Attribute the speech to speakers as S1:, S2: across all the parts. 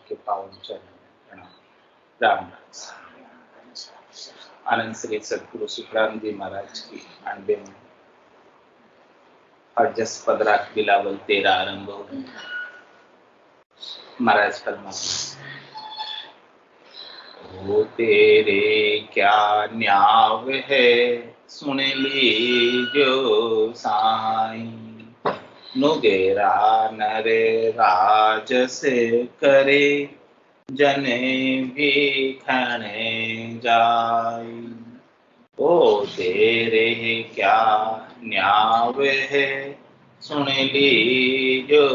S1: के पावन चरणों में प्रणाम। राम राम। आनंद श्री सदगुरु सुखराम जी महाराज की 98 और जस पदरात बिलावल तेरा आरंभ हो। महाराज फरमाते ओ तेरे क्या न्याव है सुन लीजो साईं, नुगेरा नर राज से करे जने भी खणे जाई। ओ तेरे क्या न्याव है सुन लीजो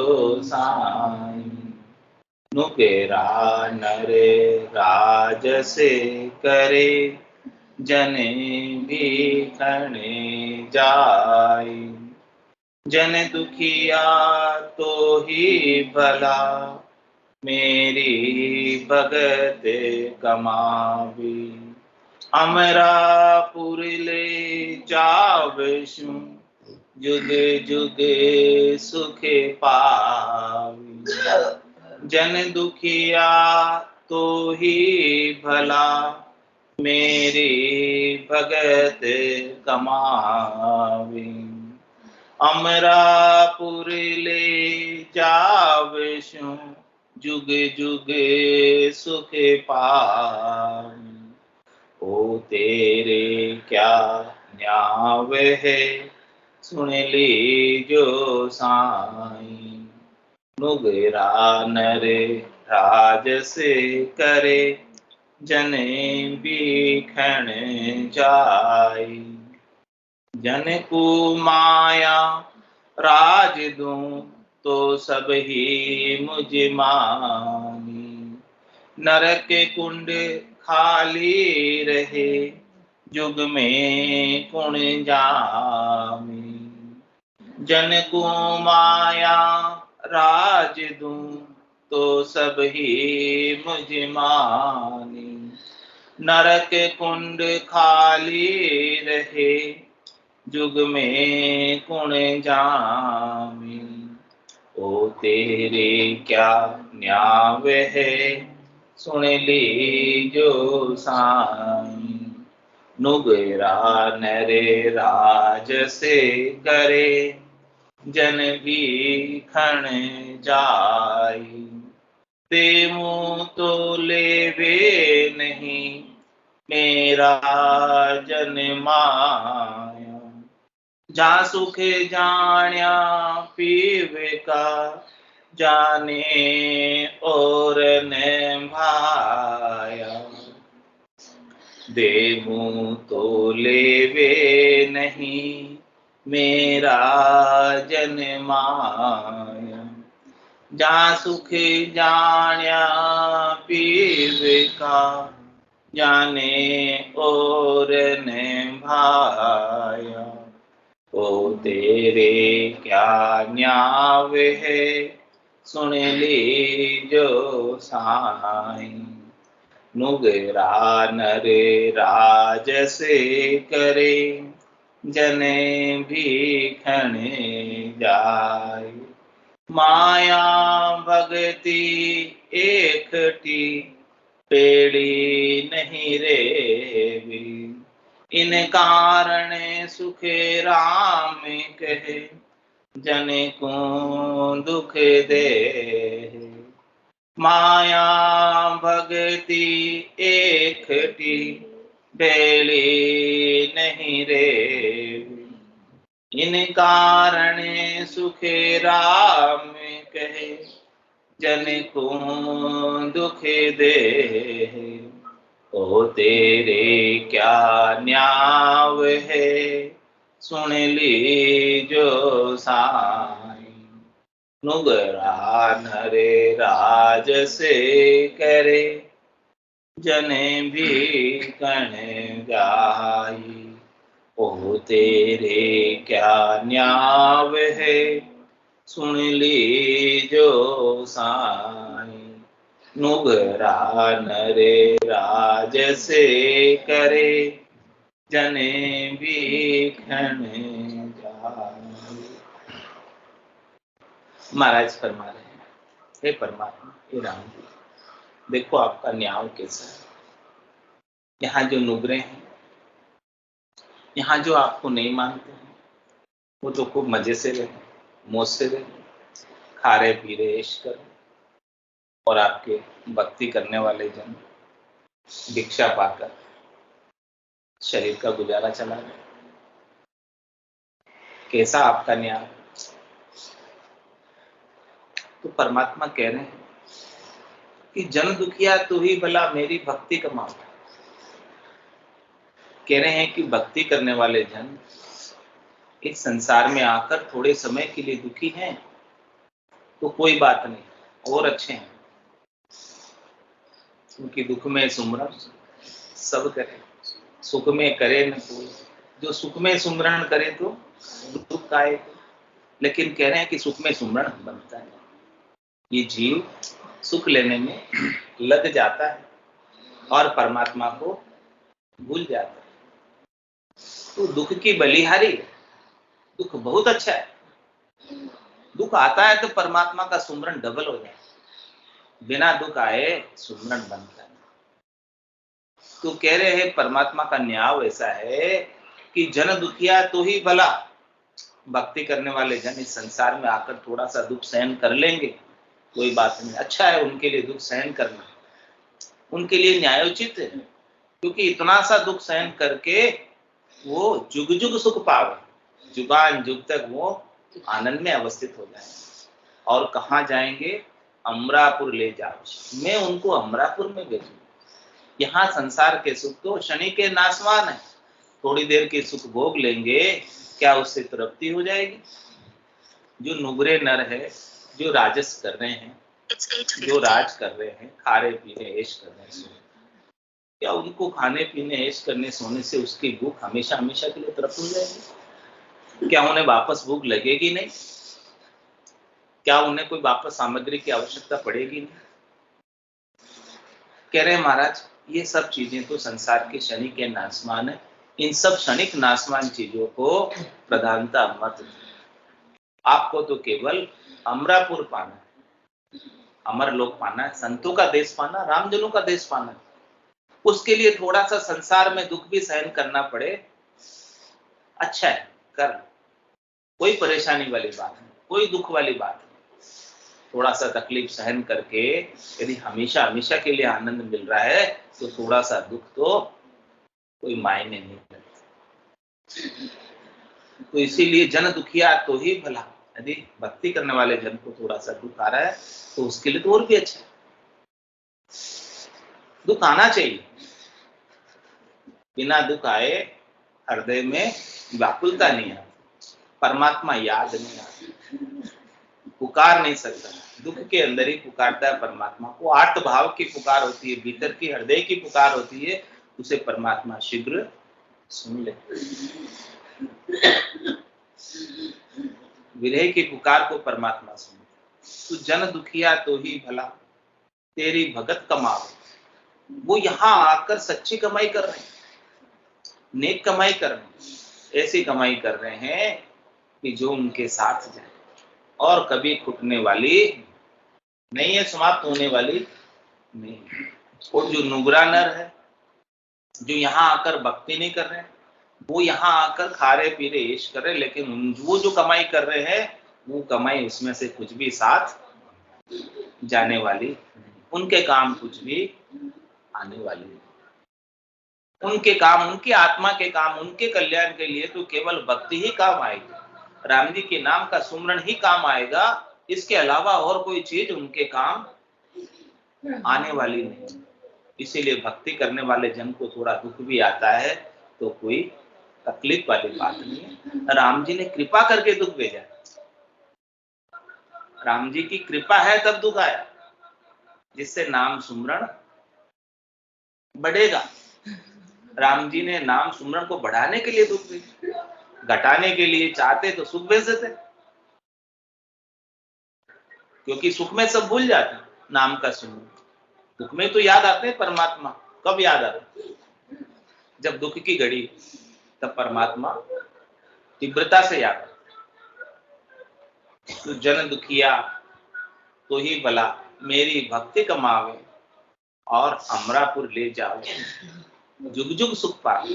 S1: साईं, नुगेरा नर राज से करे जने भी खणे जाई। जन दुखिया तो ही भला मेरी भगत कमावी, अमरापुर ले जावशु जुग जुग सुख पावी। जन दुखिया तो ही भला मेरी भगत कमावी, अमरापुर ले जावशु जुग जुग सुख पावी। ओ तेरे क्या न्याव है सुन लीजो साईं, नुगरा नर राज से करे जने बीखण जाई। जन को माया राज दूं तो सब ही मुझ मानी, नरक कुंड खाली रहे जुग में कुण जामी। जन को माया राज दूं तो सब ही मुझ मानी, नरक कुंड खाली रहे जुग में कुण जामी। ओ तेरे क्या न्याव है सुन लीजो साईं, नुगरा नर राज से करे जन बीखण जाई। देमु तो लेवे नहीं मेरा जन माया, जा सुख जान्या पीवे का जाने और ने भाया। देमु तो लेवे नहीं मेरा जन माया, जा सुख जान्या पीवे का जाने और ने भाया। ओ तेरे क्या न्याव है सुन लीजो साईं, नुगरा नर राज से करे जने भीखण जाय। माया भगति एकटी पेड़ी नहीं रेवी, इन कारण सुख राम कहे जने को दुख दे। माया भगति एकटी बेली नहीं रेवी, इन कारण सुख राम कहे जन को दुख दे। ओ तेरे क्या न्याव है सुन लीजो साईं, नुगरा नर राज से करे जने भीखण जाई। ओ तेरे क्या न्याव है सुन लीजो साईं, नुगरा नर राज से करे जने भीखण जाई। महाराज फरमा रहे हैं, हे परमात्मा, हे राम जी, देखो आपका न्याय कैसा है। यहाँ जो नुबरे हैं, यहाँ जो आपको नहीं मानते हैं, वो तो खूब मजे से रहे, मौज से रहे, खा रहे पी रहे ऐश कर रहे, और आपके भक्ति करने वाले जन भिक्षा पाकर शरीर का गुजारा चला रहे। कैसा आपका न्याय। तो परमात्मा कह रहे हैं कि जन दुखिया तू ही भला मेरी भक्ति कमा। कह रहे हैं कि भक्ति करने वाले जन इस संसार में आकर थोड़े समय के लिए दुखी हैं तो कोई बात नहीं, और अच्छे हैं, क्योंकि दुख में सुमरन सब करे, सुख में करे न कोई। जो सुख में सुमरन करे तो दुख का है, लेकिन कह रहे हैं कि सुख में सुमरन बनता है। ये जीव सुख लेने में लग जाता है और परमात्मा को भूल जाता है। तो दुख की बलिहारी, दुख बहुत अच्छा है। दुख आता है तो परमात्मा का सुमरन डबल हो जाता है, बिना दुख आए सुमरन बनता है। तो कह रहे हैं परमात्मा का न्याय ऐसा है कि जन दुखिया तो ही भला। भक्ति करने वाले जन इस संसार में आकर थोड़ा सा दुख सहन कर लेंगे, कोई बात नहीं, अच्छा है उनके लिए दुख सहन करना, उनके लिए न्यायोचित है, क्योंकि इतना सा दुख सहन करके वो जुग जुग सुख पावे, जुगान जुग तक वो आनंद में अवस्थित हो जाए। और कहाँ जाएंगे? अमरापुर ले जाओ, मैं उनको अमरापुर में भेजूंगा। यहाँ संसार के सुख तो शनि के नासवान है, थोड़ी देर के सुख भोग लेंगे, क्या उससे तृप्ति हो जाएगी? जो नुबरे नर है, जो राजस कर रहे हैं, जो राज कर रहे हैं, खा रहे पी रहे ऐश कर रहे हैं, क्या उनको खाने पीने ऐश करने सोने से उसकी भूख हमेशा हमेशा के लिए तृप्त हो जाएगी? क्या उन्हें वापस भूख लगेगी नहीं? क्या उन्हें कोई वापस सामग्री की आवश्यकता पड़ेगी नहीं? कह रहे हैं महाराज ये सब चीजें तो संसार के शनि के नासमान है, इन सब क्षणिक नासमान चीजों को प्रधानता मत दो। आपको तो केवल अमरापुर पाना है, अमर लोक पाना है, संतों का देश पाना, रामजनों का देश पाना है। उसके लिए थोड़ा सा संसार में दुख भी सहन करना पड़े, अच्छा है, कर, कोई परेशानी वाली बात नहीं, कोई दुख वाली बात नहीं। थोड़ा सा तकलीफ सहन करके यदि हमेशा हमेशा के लिए आनंद मिल रहा है तो थोड़ा सा दुख तो कोई मायने नहीं रखता। तो इसीलिए जन दुखिया तो ही भला। यदि भक्ति करने वाले जन को थोड़ा सा दुख आ रहा है तो उसके लिए तो और भी अच्छा है, दुख आना चाहिए। बिना दुख आए हृदय में व्याकुलता नहीं आती, परमात्मा याद नहीं आता, पुकार नहीं सकता, दुख के अंदर ही पुकारता है परमात्मा को। आर्त भाव की पुकार होती है, भीतर की हृदय की पुकार होती है, उसे परमात्मा शीघ्र सुन लेता है। विरह की पुकार को परमात्मा सुनता। तो जन दुखिया तो ही भला तेरी भगत कमाओ। वो यहाँ आकर सच्ची कमाई कर रहे हैं, नेक कमाई कर रहे हैं, ऐसी कमाई कर रहे हैं कि जो उनके साथ जाए और कभी छूटने वाली नहीं है, समाप्त होने वाली नहीं। और जो नुबरा नर है, जो यहाँ आकर भक्ति नहीं कर रहे, वो यहाँ आकर खा रहे पी रहे ऐश कर रहे, लेकिन वो जो कमाई कर रहे हैं वो कमाई उसमें से कुछ भी साथ जाने वाली, उनके काम कुछ भी आने वाली नहीं। उनके काम, उनकी आत्मा के काम, उनके कल्याण के लिए तो केवल भक्ति ही काम आएगी, राम जी के नाम का सुमरन ही काम आएगा, इसके अलावा और कोई चीज उनके काम आने वाली नहीं। इसीलिए भक्ति करने वाले जन को थोड़ा दुख भी आता है तो कोई तकलीफ वाली बात नहीं है। राम जी ने कृपा करके दुख भेजा, राम जी की कृपा है तब दुख आया, जिससे नाम सुमरन बढ़ेगा। राम जी ने नाम सुमरन को बढ़ाने के लिए दुख भेजा, घटाने के लिए चाहते तो सुख भेज देते, क्योंकि सुख में सब भूल जाते नाम का सुमरन, दुख में तो याद आते हैं परमात्मा। कब याद आते? जब दुख की घड़ी, तब परमात्मा तीव्रता से याद आते। तो जन दुखिया तो ही भला मेरी भक्ति कमावे, और अमरापुर ले जाओ, जुग जुग सुख पाओ।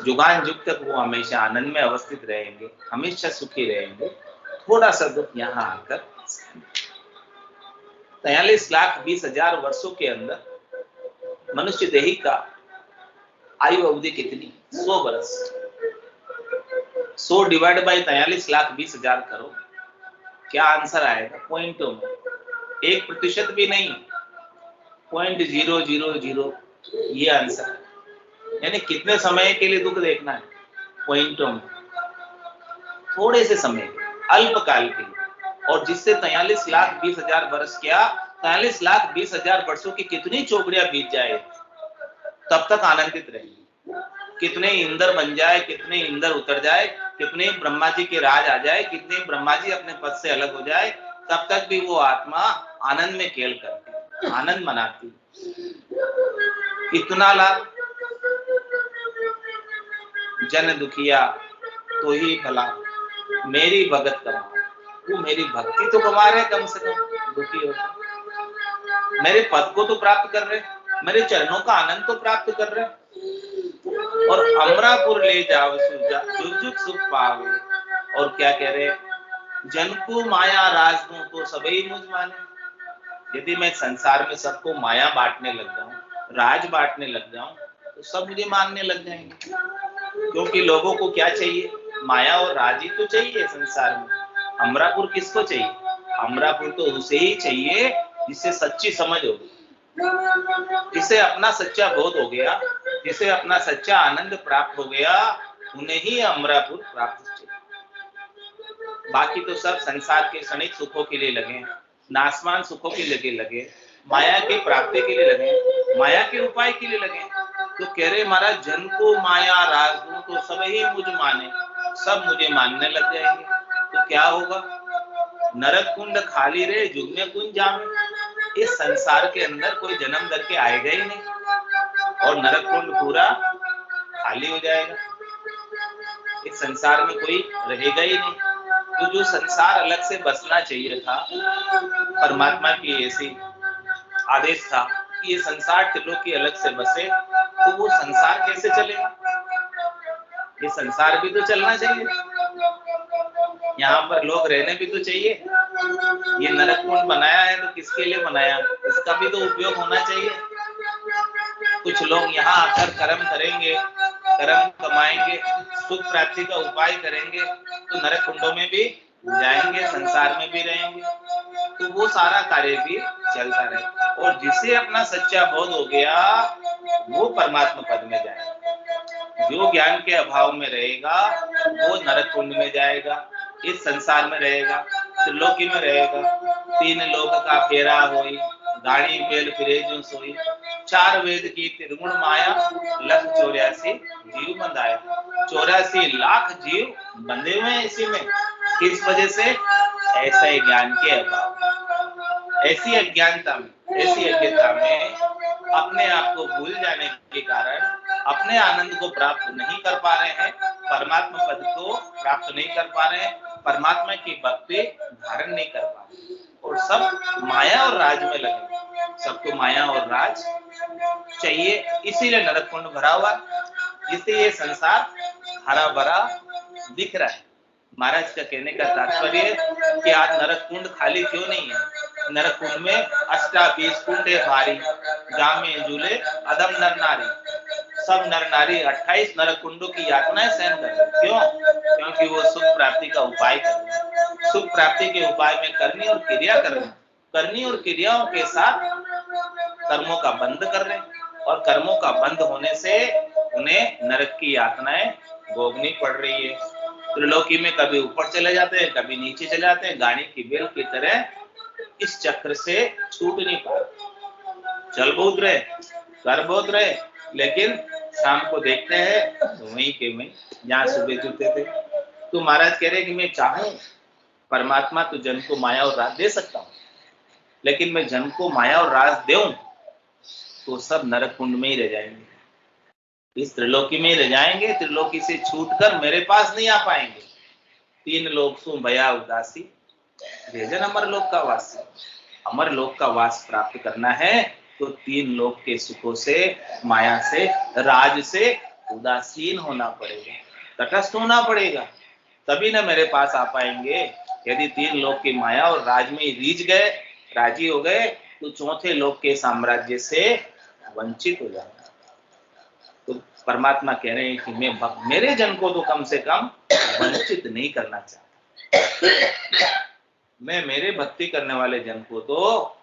S1: जुगान जुग तक वो हमेशा आनंद में अवस्थित रहेंगे, हमेशा सुखी रहेंगे। थोड़ा सा दुख यहाँ आकर 43,20,000 वर्षों के अंदर मनुष्य देही का आयु अवधि कितनी? 100 वर्ष। 100 डिवाइड बाई 43,20,000 करो, क्या आंसर आएगा? पॉइंटों में 1% भी नहीं, 0.000 ये आंसर है। यानी कितने समय के लिए दुख देखना है? पॉइंटों में, थोड़े से समय, अल्पकाल के लिए। और जिससे 43,20,000 वर्ष, क्या 43,20,000 वर्षों की कितनी चौकड़ियां बीत जाए तब तक आनंदित रहेंगे। कितने इंद्र बन जाए, कितने इंद्र उतर जाए, कितने ब्रह्मा जी के राज आ जाए, कितने ब्रह्मा जी अपने पद से अलग हो जाए, तब तक भी वो आत्मा आनंद में खेल करती, आनंद मनाती। इतना लाभ। जन दुखिया तो ही भला, मेरी भगत कमा। वो मेरी भक्ति तो कमा रहे, कम से कम दुखी हो, मेरे पद को तो प्राप्त कर रहे, मेरे चरणों का आनंद तो प्राप्त कर रहे। और अमरापुर ले जाओ जुग जुग सुख पावे। और क्या कह रहे? जन को माया राज दूं तो सभी मुझ माने। यदि मैं संसार में सबको माया बांटने लग जाऊं, राज बांटने लग जाऊं, तो सब मुझे मानने लग जाएंगे। क्योंकि लोगों को क्या चाहिए? माया और राज ही तो चाहिए संसार में। अमरापुर किसको चाहिए? अमरापुर तो उसे ही चाहिए जिससे सच्ची समझ हो, जिसे अपना सच्चा बोध हो गया, जिसे अपना सच्चा आनंद प्राप्त हो गया, उन्हें ही अमरापुर प्राप्त चाहिए। बाकी तो सब संसार के क्षणिक सुखों के लिए लगे, नासमान सुखों के लिए लगे, माया के प्राप्ति के लिए लगे, माया के उपाय के लिए लगे। तो कह रहे महाराज, जन को माया राज दूं तो सब ही मुझ माने, सब मुझे मानने लग जाएंगे। तो क्या होगा? नरक कुंड खाली रहे, जुग में कुंज जामे। इस संसार के अंदर कोई जन्म करके आएगा ही नहीं और नरक कुंड पूरा खाली हो जाएगा। इस संसार में कोई रहेगा ही नहीं। तो जो संसार अलग से बसना चाहिए था, परमात्मा की ऐसी आदेश था कि ये संसार त्रिलोकी अलग से बसे, तो वो संसार कैसे चलेगा? ये संसार भी तो चलना चाहिए, यहाँ पर लोग रहने भी तो चाहिए। ये नरक कुंड बनाया है तो किसके लिए बनाया? इसका भी तो उपयोग होना चाहिए। कुछ लोग यहाँ आकर कर्म करेंगे, कर्म कमाएंगे, सुख प्राप्ति का उपाय करेंगे, तो नरक कुंडों में भी जाएंगे, संसार में भी रहेंगे, तो वो सारा कार्य भी चलता रहे। और जिसे अपना सच्चा बोध हो गया वो परमात्मा पद में जाएगा। जो ज्ञान के अभाव में रहेगा वो नरक कुंड में जाएगा, इस संसार में रहेगा, त्रिलोकी में रहेगा। 3 लोक का फेरा होई, गाड़ी बेल फिरे जो सोई। 4 वेद की त्रिगुण माया, 1,84 जीव बंधाया। 84 लाख जीव बंधे हुए हैं इसी में। किस वजह से? ऐसे ज्ञान के अभाव, ऐसी अज्ञानता में, ऐसी अज्ञता में अपने आप को भूल जाने के कारण अपने आनंद को प्राप्त नहीं कर पा रहे हैं, परमात्मा पद को प्राप्त नहीं कर पा रहे हैं, परमात्मा की भक्ति धारण नहीं कर पा रहे, और सब माया और राज में लगे। सबको माया और राज चाहिए, इसीलिए नरक कुंड भरा हुआ, इसलिए ये संसार हरा भरा दिख रहा है। महाराज का कहने का तात्पर्य कि आज नरक कुंड खाली क्यों नहीं है? नरक कुंड में 28 कुंडे भारी, जामे झूले अदम नर नारी। सब नर नारी 28 नरक कुंडों की यातनाएं सहन कर रहे। क्यों? क्योंकि वो सुख प्राप्ति का उपाय कर रहे। सुख प्राप्ति के उपाय में करनी और क्रिया कर रहे, करनी और क्रियाओं के साथ कर्मों का बंध कर रहे, और कर्मों का बंध होने से उन्हें नरक की यातनाएं भोगनी पड़ रही है। त्रिलोकी में कभी ऊपर चले जाते हैं, कभी नीचे चले जाते हैं, गाड़ी की बेल की तरह इस चक्र से छूट नहीं पाते। चल बहुत रहे, कर बहुत रहे, लेकिन शाम को देखते हैं तो वहीं के वहीं जहां सुबह जुटे थे। तो महाराज कह रहे कि मैं चाहूं परमात्मा तो जन को माया और राज दे सकता हूं, लेकिन मैं जन को माया और राज दूं तो सब नरक कुंड में ही रह जाएंगे, इस त्रिलोकी में ही रह जाएंगे। त्रिलोकी से छूटकर मेरे पास नहीं आ पाएंगे। 3 लोक सु भया उदासी, भेजन अमर लोक का वासी। अमर लोक का वास प्राप्त करना है तो 3 लोक के सुखों से, माया से, राज से उदासीन होना पड़ेगा, तटस्थ होना पड़ेगा, तभी ना मेरे पास आ पाएंगे। यदि 3 लोक की माया और राज में रीझ गए, राजी हो गए, तो 4थे लोक के साम्राज्य से वंचित हो जाएगा। तो परमात्मा कह रहे हैं कि मैं मेरे जन को तो कम से कम वंचित नहीं करना चाहता। मैं मेरे भक्ति करने वाले जन को तो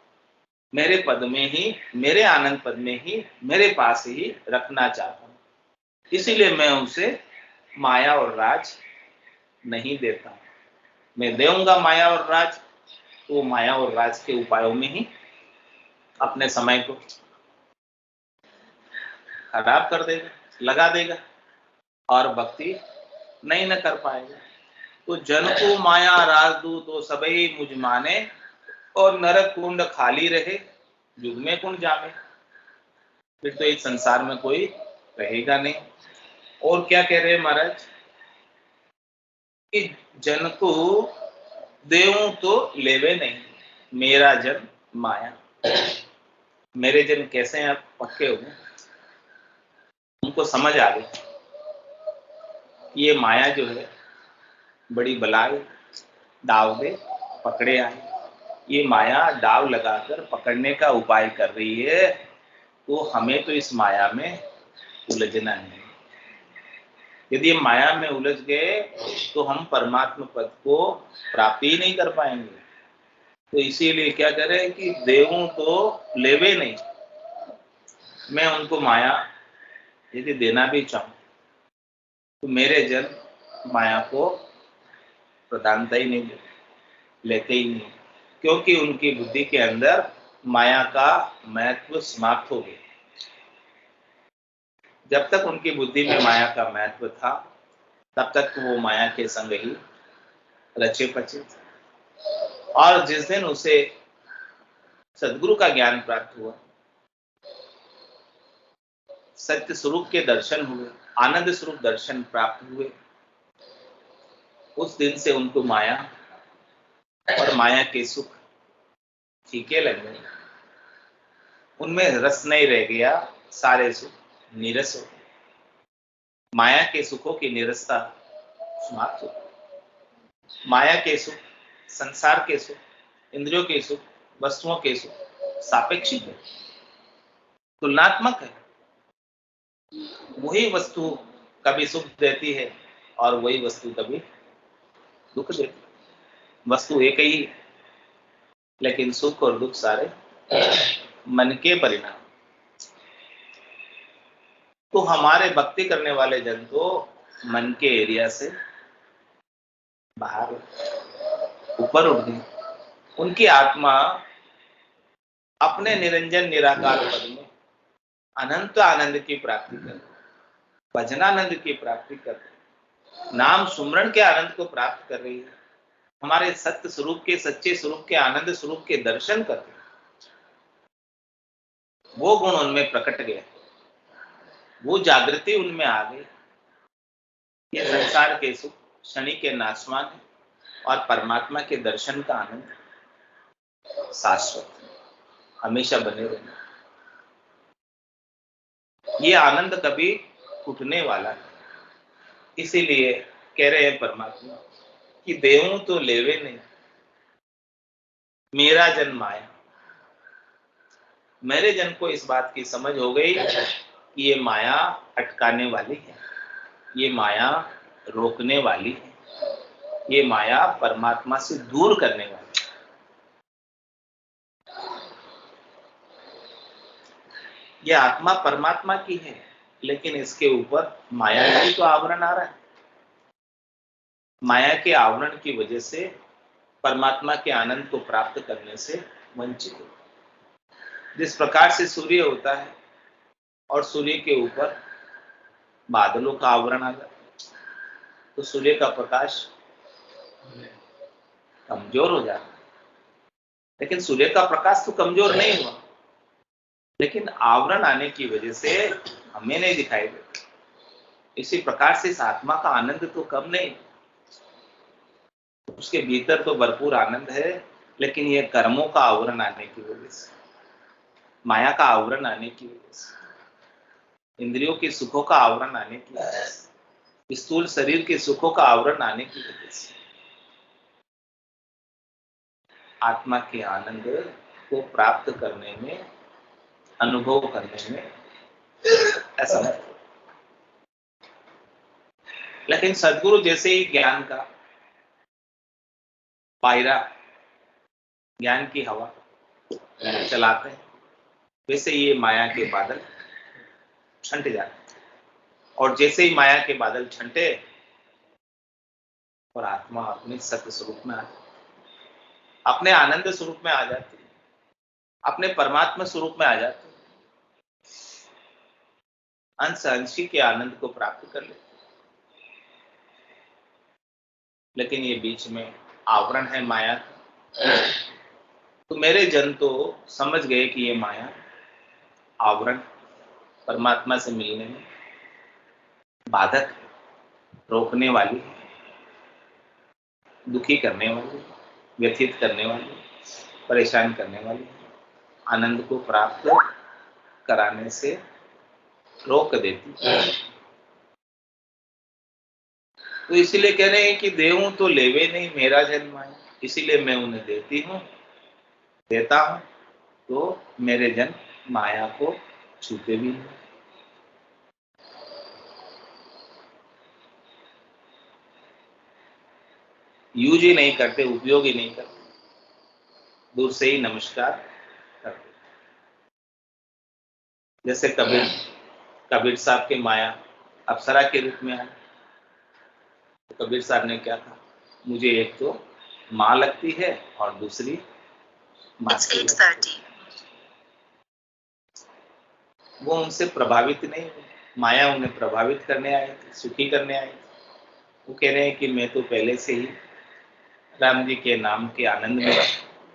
S1: मेरे पद में ही, मेरे आनंद पद में ही, मेरे पास ही रखना चाहता हूं। इसीलिए मैं उसे माया और राज नहीं देता। मैं दूंगा माया और राज, तो माया और राज के उपायों में ही अपने समय को खराब कर देगा, लगा देगा, और भक्ति नहीं न कर पाएगा। तो जन को माया राज दू तो सबई मुझ माने, और नरक कुंड खाली रहे, युग में कुंड जामे। फिर तो इस संसार में कोई रहेगा नहीं। और क्या कह रहे हैं महाराज कि जन को देऊं तो लेवे नहीं, मेरा जन माया। मेरे जन कैसे हैं? आप पक्के हो गए, उनको समझ आ गई कि ये माया जो है बड़ी बलाई, दाव दे पकड़े आए। ये माया दाव लगाकर पकड़ने का उपाय कर रही है, तो हमें तो इस माया में उलझना नहीं। यदि हम माया में उलझ गए तो हम परमात्मा पद को प्राप्त ही नहीं कर पाएंगे। तो इसीलिए क्या करें कि देवों तो लेवे नहीं। मैं उनको माया यदि देना भी चाहूं तो मेरे जन माया को प्रधानता ही नहीं देते, लेते ही नहीं, क्योंकि उनकी बुद्धि के अंदर माया का महत्व समाप्त हो गया। जब तक उनकी बुद्धि में माया का महत्व था, तब तक वो माया के संग ही रचे पचे। और जिस दिन उसे सदगुरु का ज्ञान प्राप्त हुआ, सत्य स्वरूप के दर्शन हुए, आनंद स्वरूप दर्शन प्राप्त हुए, उस दिन से उनको माया और माया के सुख फीके लगे, उनमें रस नहीं रह गया, सारे सुख नीरस हो गए। माया के सुखों की निरसता समाप्त हो गई। माया के सुख, संसार के सुख, इंद्रियों के सुख, वस्तुओं के सुख सापेक्षिक है, तुलनात्मक है। वही वस्तु कभी सुख देती है और वही वस्तु कभी दुख देती है। वस्तु एक ही, लेकिन सुख और दुख सारे मन के परिणाम। तो हमारे भक्ति करने वाले जन तो मन के एरिया से बाहर ऊपर उठ गए। उनकी आत्मा अपने निरंजन निराकार पद में अनंत आनंद की प्राप्ति कर, भजनानंद की प्राप्ति कर, नाम सुमरण के आनंद को प्राप्त कर रही है। हमारे सत्य स्वरूप के, सच्चे स्वरूप के, आनंद स्वरूप के दर्शन करते, वो गुण उनमें प्रकट गए, वो जागृति उनमें आ गई। ये संसार के सुख शनि के नाशवान है, और परमात्मा के दर्शन का आनंद शाश्वत, हमेशा बने रहना। ये आनंद कभी टूटने वाला है। इसीलिए कह रहे हैं परमात्मा कि देवों तो लेवे नहीं, मेरा जन माया। मेरे जन को इस बात की समझ हो गई कि ये माया अटकाने वाली है, ये माया रोकने वाली है, ये माया परमात्मा से दूर करने वाली है। ये आत्मा परमात्मा की है, लेकिन इसके ऊपर माया की तो आवरण आ रहा है। माया के आवरण की वजह से परमात्मा के आनंद को प्राप्त करने से वंचित हो। जिस प्रकार से सूर्य होता है और सूर्य के ऊपर बादलों का आवरण आ जाता है, तो सूर्य का प्रकाश कमजोर हो जाता है। लेकिन सूर्य का प्रकाश तो कमजोर नहीं हुआ, लेकिन आवरण आने की वजह से हमें नहीं दिखाई देता। इसी प्रकार से इस आत्मा का आनंद तो कम नहीं, उसके भीतर तो भरपूर आनंद है, लेकिन यह कर्मों का आवरण आने की वजह से, माया का आवरण आने की वजह से, इंद्रियों के सुखों का आवरण आने की वजह से, स्थूल शरीर के सुखों का आवरण आने की वजह से आत्मा के आनंद को प्राप्त करने में, अनुभव करने में असमर्थ। लेकिन सदगुरु जैसे ही ज्ञान का पायरा, ज्ञान की हवा चलाते हैं, वैसे ये माया के बादल छंट जाते हैं। और जैसे ही माया के बादल छंटे और आत्मा अपने सत्य स्वरूप में आ जाती, अपने आनंद स्वरूप में आ जाती, अपने परमात्मा स्वरूप में आ जाती, अंश अंशी के आनंद को प्राप्त कर लेते। लेकिन ये बीच में आवरण है माया का। तो मेरे जन तो समझ गए कि ये माया आवरण परमात्मा से मिलने में बाधक, रोकने वाली, दुखी करने वाली, व्यथित करने वाली, परेशान करने वाली, आनंद को प्राप्त कराने से रोक देती। तो इसीलिए कह रहे हैं कि देहूं तो लेवे नहीं मेरा जन्म आया, इसीलिए मैं उन्हें देती हूं, देता हूं, तो मेरे जन माया को छूते भी नहीं। यूज ही नहीं करते, उपयोग ही नहीं करते, दूर से ही नमस्कार करते। जैसे कबीर साहब के माया अप्सरा के रूप में आए, तो कबीर साहब ने क्या कहा, मुझे एक तो माँ लगती है और दूसरी मासी लगती है। वो उनसे प्रभावित नहीं हुए, माया उन्हें प्रभावित करने आई थी, सुखी करने आई थी। वो कह रहे हैं कि मैं तो पहले से ही राम जी के नाम के आनंद में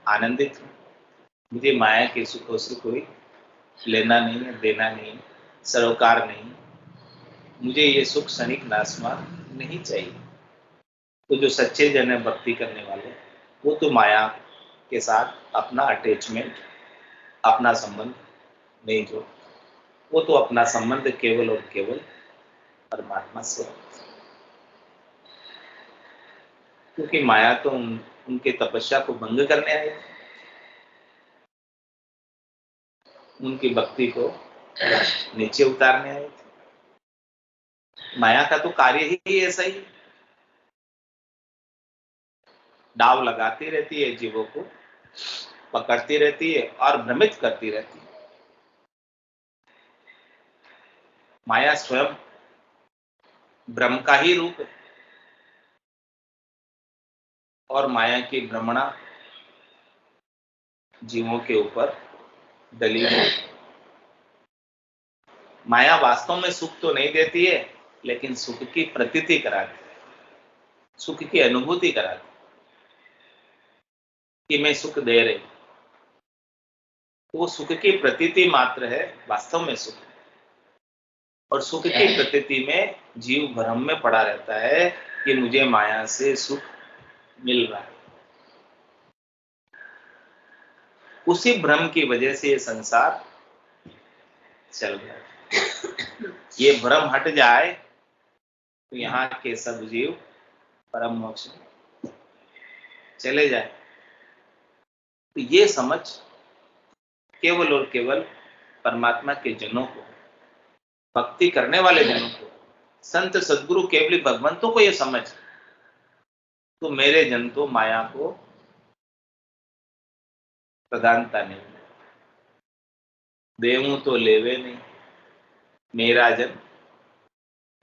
S1: आनंदित हूँ, मुझे माया के सुखों से कोई लेना नहीं है, देना नहीं है, सरोकार नहीं, मुझे ये सुख क्षणिक नाशवान नहीं चाहिए। तो जो सच्चे जन है, भक्ति करने वाले, वो तो माया के साथ अपना अटैचमेंट, अपना संबंध नहीं जोड़, वो तो अपना संबंध केवल और केवल परमात्मा से, क्योंकि माया तो उनके तपस्या को भंग करने आई, उनकी भक्ति को नीचे उतारने आई थी। माया का तो कार्य ही ऐसा ही, दाव लगाती रहती है, जीवों को पकड़ती रहती है और भ्रमित करती रहती है। माया स्वयं ब्रह्म का ही रूप है, और माया की भ्रमणा जीवों के ऊपर डली है। माया वास्तव में सुख तो नहीं देती है, लेकिन सुख की प्रतीति कराती है, सुख की अनुभूति कराती है कि मैं सुख दे रही, तो वो सुख की प्रतीति मात्र है, वास्तव में सुख है। और सुख की प्रतीति में जीव भ्रम में पड़ा रहता है कि मुझे माया से सुख मिल रहा है। उसी भ्रम की वजह से ये संसार चल रहा है। ये भ्रम हट जाए तो यहाँ के सब जीव परम मोक्ष में चले जाए। तो ये समझ केवल और केवल परमात्मा के जनों को, भक्ति करने वाले जनों को, संत सदगुरु केवली भगवंतों को ये समझ, तो मेरे जन तो माया को प्रधानता नहीं, देवूं तो लेवे नहीं मेरा जन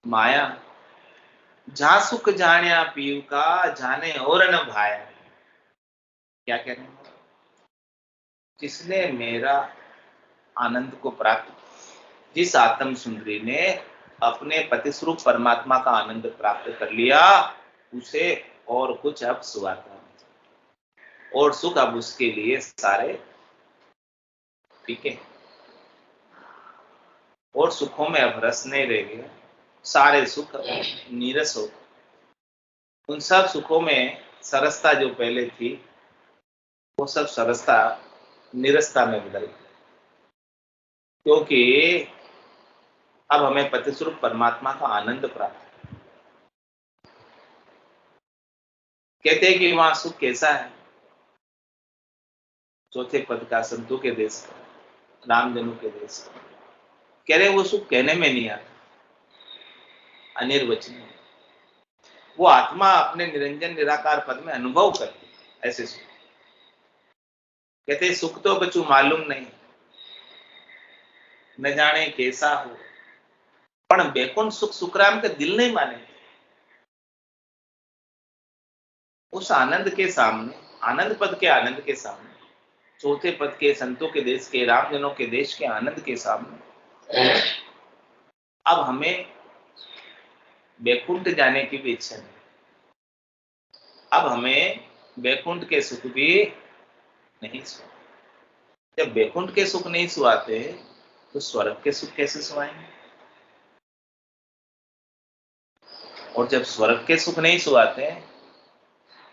S1: माया, जहां सुख जानिया पीव का जाने और न भाया। क्या कह रहे हैं, जिसने मेरा आनंद को प्राप्त, जिस आत्म सुंदरी ने अपने पति स्वरूप परमात्मा का आनंद प्राप्त कर लिया, उसे और कुछ अब सुहाता नहीं, और सुख अब उसके लिए सारे ठीक है, और सुखों में अब रस नहीं रह गया, सारे सुख नीरस हो। उन सब सुखों में सरसता जो पहले थी, वो सब सरसता निरसता में बदल गई। क्योंकि अब हमें पति स्वरूप परमात्मा का आनंद प्राप्त है। कहते हैं कि वहां सुख कैसा है? चौथे पद का संतों के देश का, रामजनों के देश का। कह रहे वो सुख कहने में नहीं आता, अनिर्वचनीय। वो आत्मा अपने निरंजन निराकार पद में अनुभव करती है ऐसे सुख। कहते सुख तो बच्चों मालूम नहीं, न जाने कैसा हो, पण बैकुंठ सुख सुखराम के दिल नहीं माने। उस आनंद के सामने, आनंद पद के आनंद के सामने, चौथे पद के संतों के देश के, रामजनों के देश के आनंद के सामने अब हमें बैकुंठ जाने की भी इच्छा नहीं। अब हमें बैकुंठ के सुख भी नहीं सुहा। जब बैकुंठ के सुख नहीं सुहाते तो स्वर्ग के सुख कैसे सुहाएंगे? और जब स्वर्ग के सुख नहीं सुहाते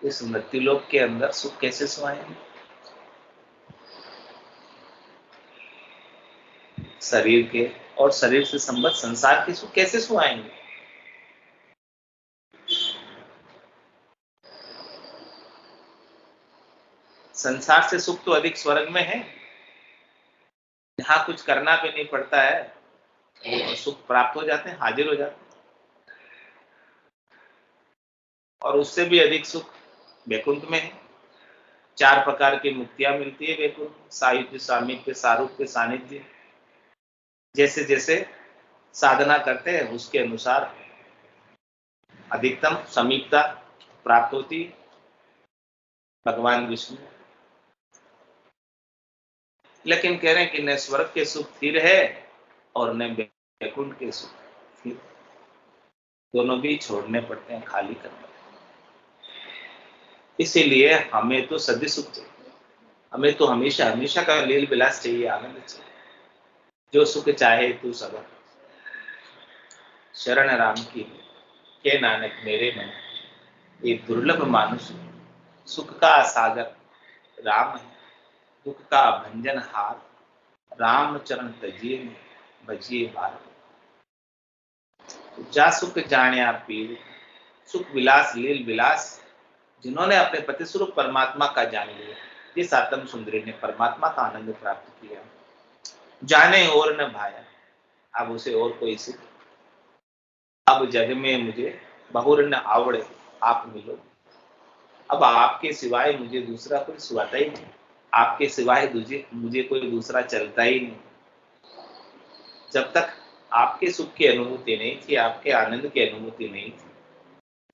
S1: इस मृत्युलोक के अंदर सुख कैसे सुहाएंगे? शरीर के और शरीर से संबद्ध संसार के सुख कैसे सुहाएंगे? संसार से सुख तो अधिक स्वर्ग में है, जहां कुछ करना भी नहीं पड़ता है और सुख प्राप्त हो जाते हैं, हाजिर हो जाते हैं। और उससे भी अधिक सुख वैकुंठ में है। 4 प्रकार की मुक्तियां मिलती है वैकुंठ, सायुज्य, सामीप्य, सारूप्य, सानिध्य। जैसे जैसे साधना करते हैं उसके अनुसार अधिकतम समीपता प्राप्त होती है भगवान विष्णु। लेकिन कह रहे हैं कि न स्वर्ग के सुख स्थिर है और न वैकुंठ के सुख स्थिर, दोनों भी छोड़ने पड़ते हैं, खाली करने पड़ते हैं। इसीलिए हमें तो सदी सुख चाहिए, हमें तो हमेशा हमेशा का लील विलास चाहिए, आनंद चाहिए। जो सुख चाहे तू सब शरण राम की, के नानक मेरे मन, ये दुर्लभ मानुष सुख का सागर राम है, दुख का भंजन हार, राम चरण तजिए में बजिए बार। जा सुख जाने पीर, सुख विलास लील विलास, जिन्होंने अपने पति स्वरूप परमात्मा का जान लिया, जिस आत्म सुंदरी ने परमात्मा का आनंद प्राप्त किया, जाने और न भाया, अब उसे और कोई सुख अब जग में मुझे बहुर न आवड़े, आप मिलो। अब आपके सिवाय मुझे दूसरा कोई सुहाता ही नहीं, आपके सिवाय मुझे कोई दूसरा चलता ही नहीं। जब तक आपके सुख की अनुभूति नहीं थी, आपके आनंद की अनुभूति नहीं थी,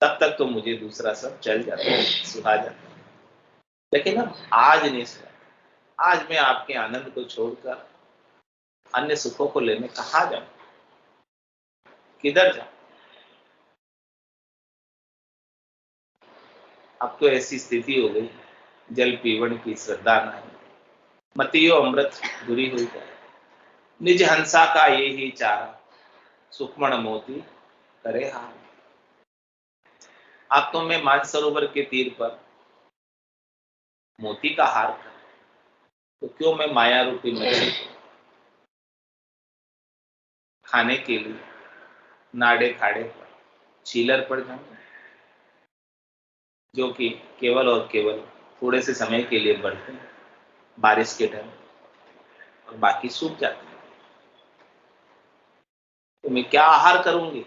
S1: तब तक तो मुझे दूसरा सब चल जाता है, सुहा जाता है। लेकिन अब आज नहीं सुहा। आज मैं आपके आनंद को छोड़कर अन्य सुखों को लेने कहाँ जाऊं, किधर जाऊं? अब तो ऐसी स्थिति हो गई, जल पीवन की श्रद्धा नहीं, मतियो अमृत बुरी हुई जाए, निज हंसा का ये ही चारा, सुखमण मोती करे हार। अब तो मैं मानसरोवर के तीर पर मोती का हार कर, तो क्यों मैं माया रूपी मछली खाने के लिए नाड़े खाड़े पर छीलर पड़ जाऊंगा, जो कि केवल और केवल थोड़े से समय के लिए बढ़ते हैं बारिश के टाइम और बाकी सूख जाते हैं। तो मैं क्या आहार करूंगी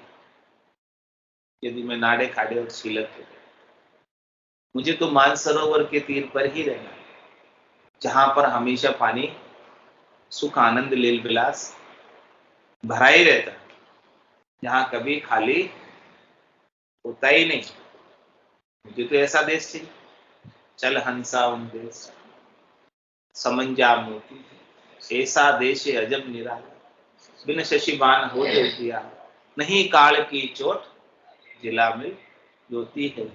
S1: यदि मैं नाड़े खाड़े और छीलर के? मुझे तो मानसरोवर के तीर पर ही रहना है, जहां पर हमेशा पानी सुख आनंद लील विलास भरा ही रहता है, जहां कभी खाली होता ही नहीं। मुझे तो ऐसा देश चाहिए, चल हंसा उन देश समंजा मोती, ऐसा देश है अजब निराला, बिन शशिबान हो जो दिया, नहीं काल की चोट जिला में ज्योति है,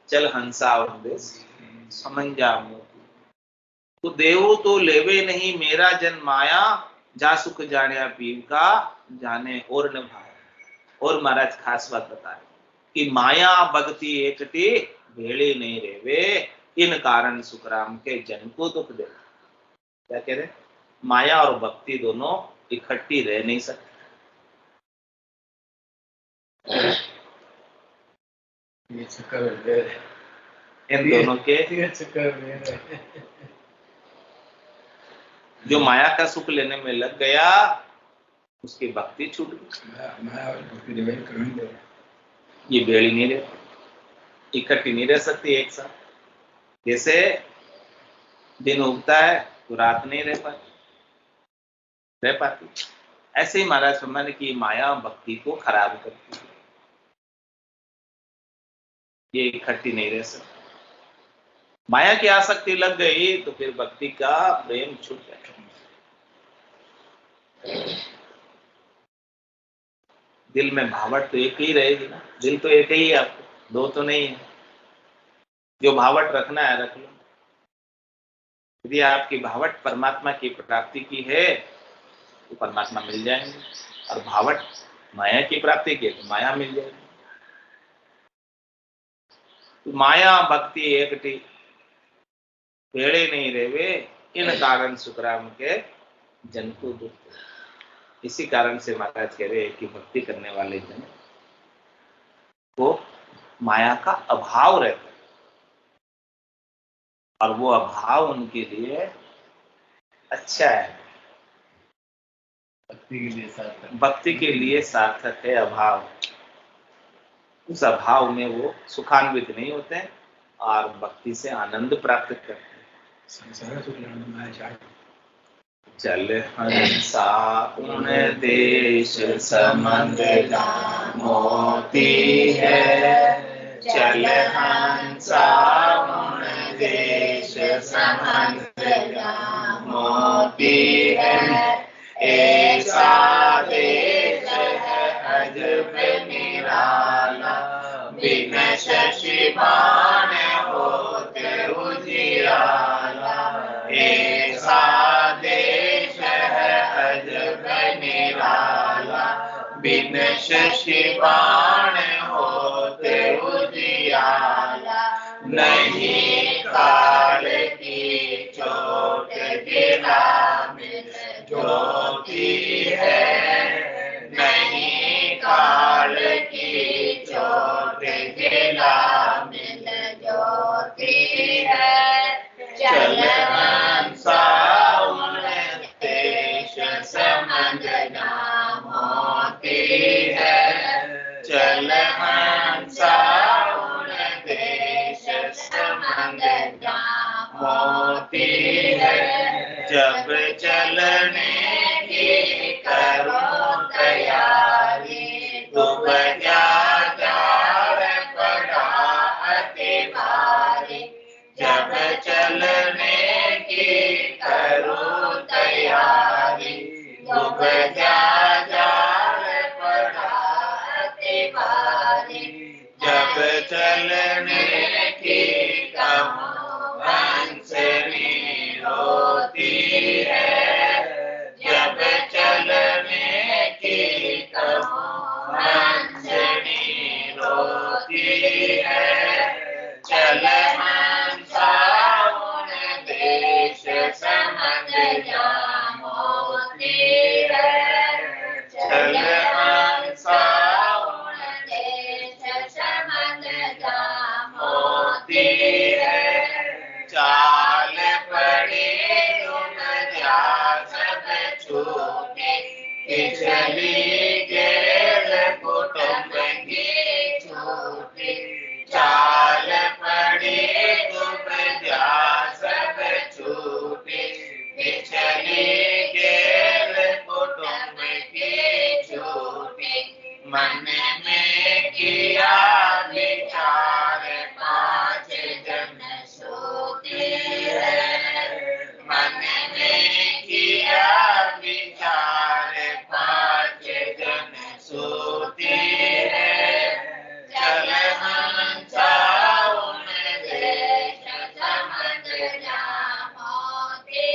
S1: चल हंसा उन देश समंजा मोती। तो देवो तो लेवे नहीं मेरा जन माया, जा सुख जाने पीव का, जाने और न भाया। और महाराज खास बात बताए कि माया भक्ति एकटी भेड़ी नहीं रेवे, इन कारण सुखराम के जन को दुख दे। क्या कह रहे? माया और भक्ति दोनों इकट्ठी रह नहीं सकती।
S2: ये चक्कर दे
S1: इन दोनों के
S2: चक्कर दे रहे।
S1: जो माया का सुख लेने में लग गया उसकी भक्ति छूट गई।
S2: माया और भक्ति डिवाइड कर नहीं दे,
S1: ये बेड़ी नहीं रह, इकट्ठी नहीं रह सकती एक साथ। जैसे दिन उगता है तो रात नहीं रह पाती, ऐसे ही महाराज फरमाने की माया भक्ति को खराब करती है, ये इकट्ठी नहीं रह सकती। माया की आसक्ति लग गई तो फिर भक्ति का प्रेम छूट जाएगा। दिल में भावट तो एक ही रहेगी ना, दिल तो एक ही है आपको, दो तो नहीं है। जो भावट रखना है रख लो। यदि आपकी भावट परमात्मा की प्राप्ति की है तो परमात्मा मिल जाएंगे, और भावट माया की प्राप्ति की है तो माया मिल जाएगी। तो माया भक्ति एकटी पेड़े नहीं रेवे, इन कारण सुखराम के जन को दुख। इसी कारण से महाराज कह रहे हैं कि भक्ति करने वाले जन को माया का अभाव रहता है, और वो अभाव उनके लिए अच्छा है। भक्ति के लिए सार्थक है अभाव। उस अभाव में वो सुखान्वित नहीं होते हैं और भक्ति से आनंद प्राप्त करते हैं। चल हंसा उन देश समंद मोती है, चल हंसा उन देश समंद मोती है, ऐसा देश है अजब निराला, बिन शशि बाण होते उजियाला। ऐसा देश है अजब निराला, बिन शशि बाण होते उजियाला। नहीं काल की चोट गिरा मिल ज्योति है, नहीं काल की चोट गिरा मिल ज्योति है। चल हंसा उन देश समंद मोती है, चल हंसा उन देश समंद मोती है। जब चलने की करो तैयारी, तो बजा जाल पड़ा अति भारी। जब चलने की करो तैयारी, तो बजा जाल पड़ा अति भारी। जब चलने की कहूँ हंसनी रोती है, जब चलने की कहूँ हंसनी रोती है। चल हंसा उन देश समंद मोती है, चल हंसा उन देश समंद मोती है। चाल पड़ी तुम जा सब छूटे, पिछली गेल कुटुंब की छूटी। चाल पड़ी तुम जा सब छूटे, पिछली गेल कुटुंब की छूटी। मन में किया विचार पांच जन सोती है, मन में किया विचार पांच जन सोती है। चल हंसा उन देश समंद मोती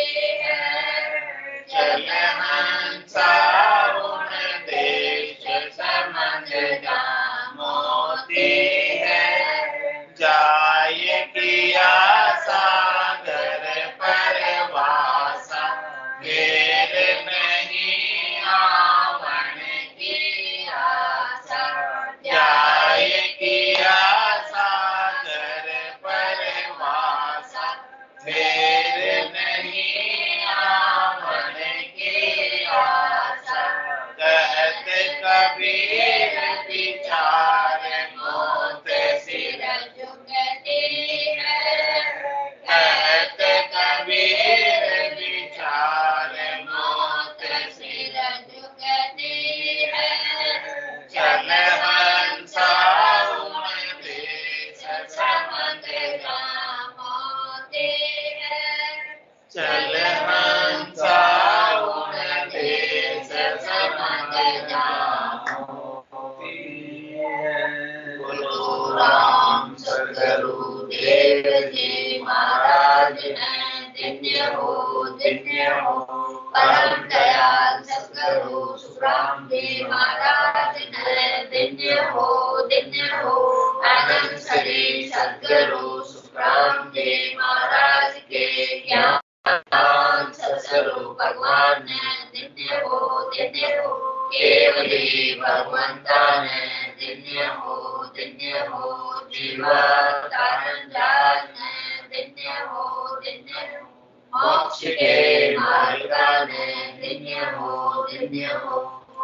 S1: है, चल हंसा उन देश समंद मोती है। जाय किया सागर पर वासा, घेर नहीं
S3: धन्य हो परम दयाल सद्गुरु सुखराम जी महाराज ने धन्य हो आनंद श्री सद्गुरु सुखराम जी महाराज के ज्ञान सद्गुरु भगवान ने धन्य हो केवली भगवंता ने धन्य हो जीवानंद ने धन्य हो मोक्ष के मार्ग ने धन्य हो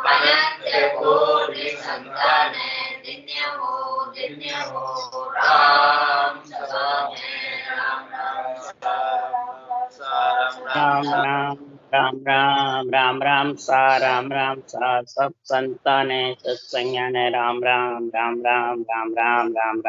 S3: अनंत कोटि संतान धन्य हो राम सदा में राम
S4: राम सा सब संतान सत्संग ने राम राम राम राम राम राम राम राम राम।